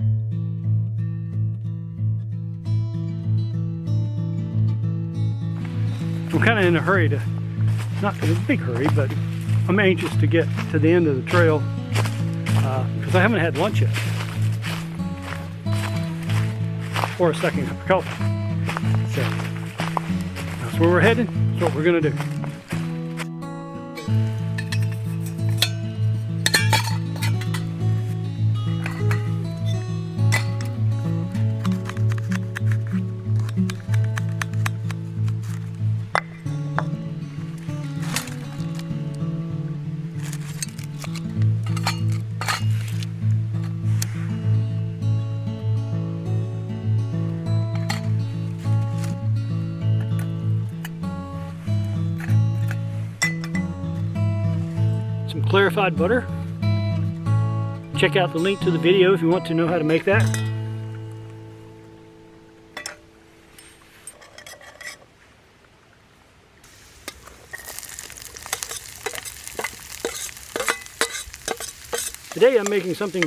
I'm kind of in a hurry to, not in a big hurry, but I'm anxious to get to the end of the trail because I haven't had lunch yet. Or a second cup of coffee. So that's where we're heading. That's what we're gonna do. Clarified butter. Check out the link to the video if you want to know how to make that. Today I'm making something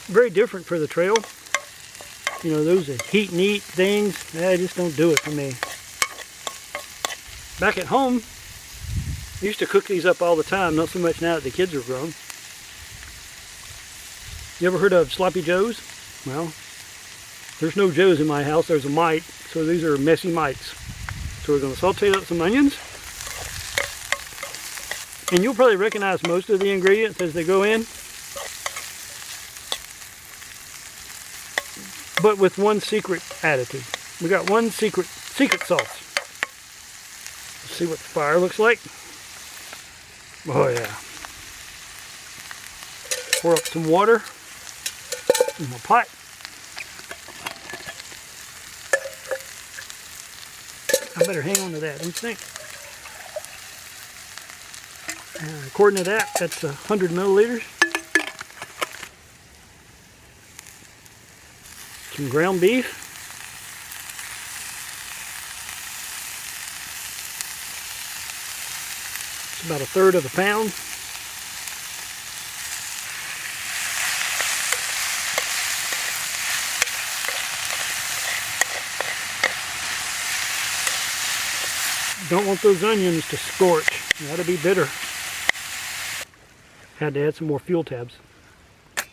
very different for the trail. You know, those heat and eat things, I just don't do it for me. Back at home, I used to cook these up all the time, not so much now that the kids are grown. You ever heard of sloppy joes? Well, there's no joes in my house, there's a mite, so these are messy mites. So we're going to saute up some onions. And you'll probably recognize most of the ingredients as they go in. But with one secret additive. We got one secret sauce. Let's see what the fire looks like. Oh yeah. Pour up some water in my pot. I better hang on to that, don't you think? According to that, that's 100 milliliters. Some ground beef. It's about 1/3 of a pound. Don't want those onions to scorch. That'll be bitter. Had to add some more fuel tabs. A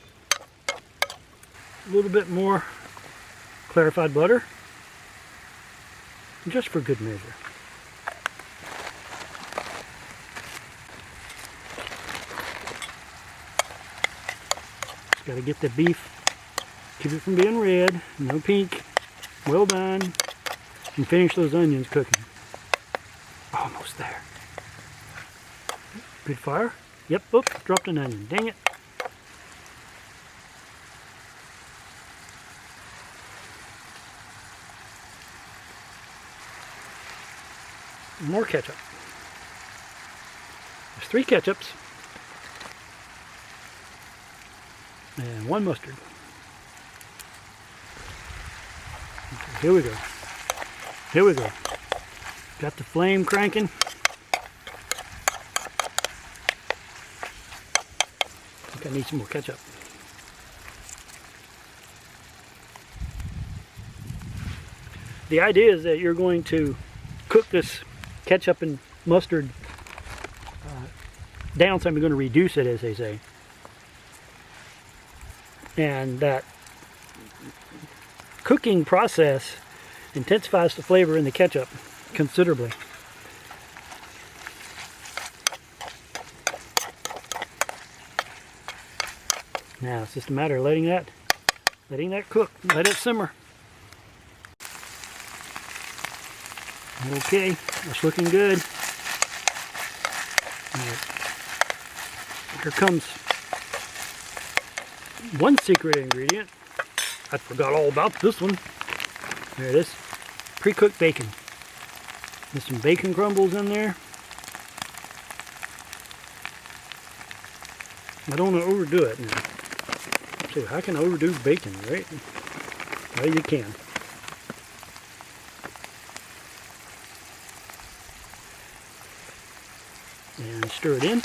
little bit more clarified butter, just for good measure. Just got to get the beef, keep it from being red, no pink, well done, and finish those onions cooking. Almost there. Good fire. Yep, oops, dropped an onion. Dang it. More ketchup. There's 3 ketchups. And 1 mustard. Okay, here we go. Here we go. Got the flame cranking. I think I need some more ketchup. The idea is that you're going to cook this ketchup and mustard down some. You're going to reduce it, as they say. And that cooking process intensifies the flavor in the ketchup considerably. Now it's just a matter of letting that cook, let it simmer. Okay, that's looking good. Right. Here comes one secret ingredient. I forgot all about this one. There it is. Pre-cooked bacon. There's some bacon crumbles in there. I don't want to overdo it now. So how can I overdo bacon, right? Well, you can. And stir it in.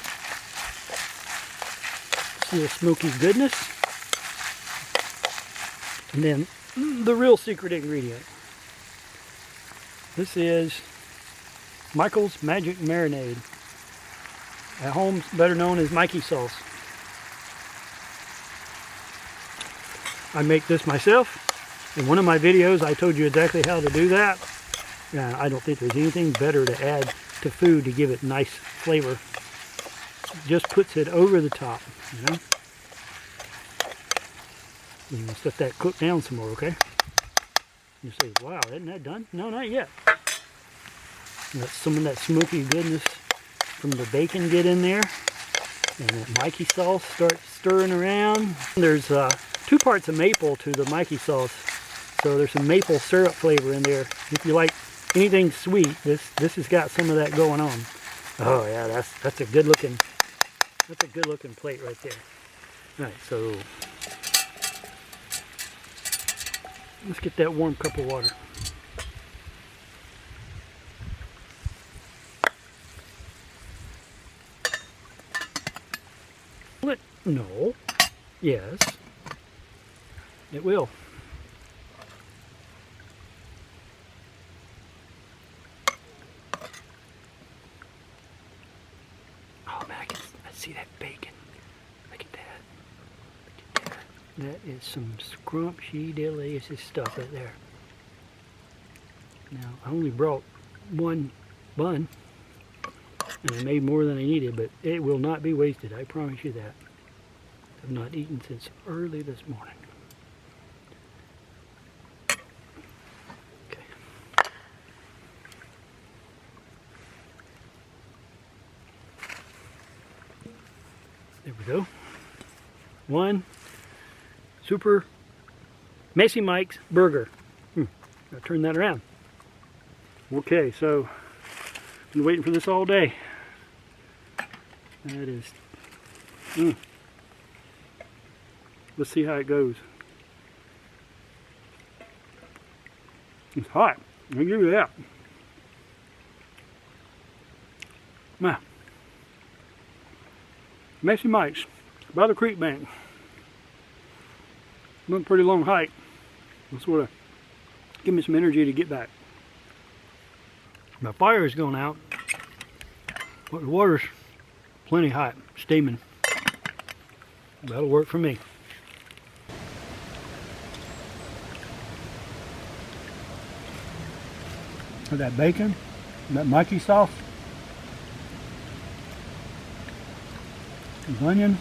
See the smoky goodness. And then the real secret ingredient. This is Micheal's Magic Marinade. At home, better known as Mikey sauce. I make this myself. In one of my videos, I told you exactly how to do that. I don't think there's anything better to add to food to give it nice flavor. It just puts it over the top, you know. You must let that cook down some more, okay? You say, wow, isn't that done? No, not yet. Let some of that smoky goodness from the bacon get in there. And that Mikey sauce starts stirring around. There's 2 parts of maple to the Mikey sauce. So there's some maple syrup flavor in there. If you like anything sweet, this has got some of that going on. Oh yeah, that's a good looking plate right there. Alright, so let's get that warm cup of water. No. Yes. It will. Oh man, I see that bacon. Look at that. Look at that. That is some scrumptious, delicious stuff right there. Now, I only brought 1 bun, and I made more than I needed, but it will not be wasted. I promise you that. I've not eaten since early this morning. Okay. There we go. 1 super Messy Mike's burger. I'll turn that around. Okay, so I've been waiting for this all day. That is. Let's see how it goes. It's hot. I'll give you that. Now, Messy Mike's by the creek bank. Went a pretty long hike. That's sort of give me some energy to get back. My fire is going out, but the water's plenty hot, steaming. That'll work for me. With that bacon, that Mikey sauce, the onion,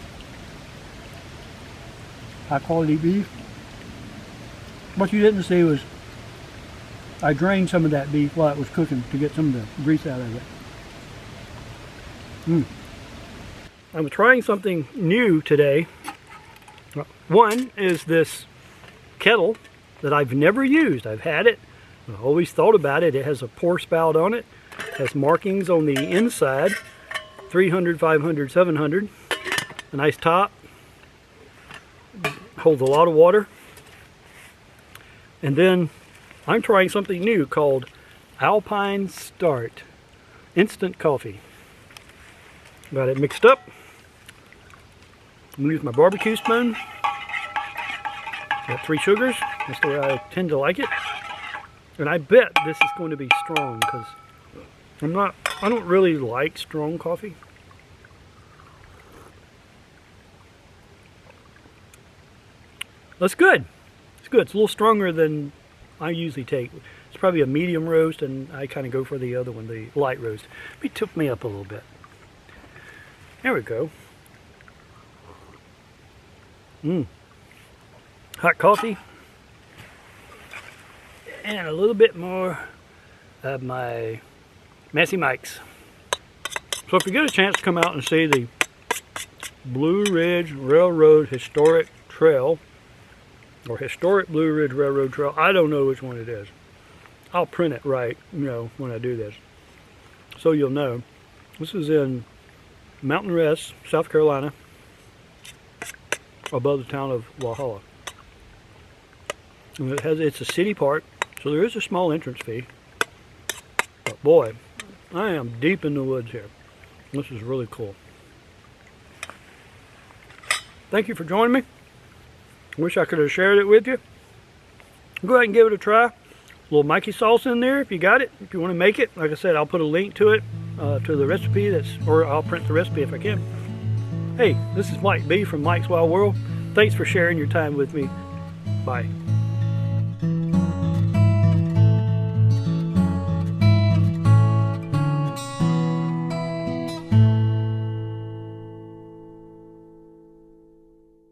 high quality beef. What you didn't see was I drained some of that beef while it was cooking to get some of the grease out of it. I'm trying something new today. One is this kettle that I've never used. I've had it. I always thought about it. It has a pour spout on it. It has markings on the inside. 300, 500, 700. A nice top. Holds a lot of water. And then I'm trying something new called Alpine Start Instant Coffee. Got it mixed up. I'm going to use my barbecue spoon. Got 3 sugars. That's the way I tend to like it. And I bet this is going to be strong because I don't really like strong coffee. That's good. It's good. It's a little stronger than I usually take. It's probably a medium roast, and I kind of go for the other one, the light roast. It took me up a little bit. There we go. Hot coffee. And a little bit more of my Messy Mike's. So if you get a chance to come out and see the Blue Ridge Railroad Historic Trail, or Historic Blue Ridge Railroad Trail, I don't know which one it is. I'll print it right, when I do this. So you'll know. This is in Mountain Rest, South Carolina, above the town of Walhalla. And it's a city park, so there is a small entrance fee. But boy, I am deep in the woods here. This is really cool. Thank you for joining me. Wish I could have shared it with you. Go ahead and give it a try. A little Mikey sauce in there if you got it. If you want to make it, like I said, I'll put a link to it, to the recipe, or I'll print the recipe if I can. Hey, this is Mike B from Mike's Wild World. Thanks for sharing your time with me. Bye.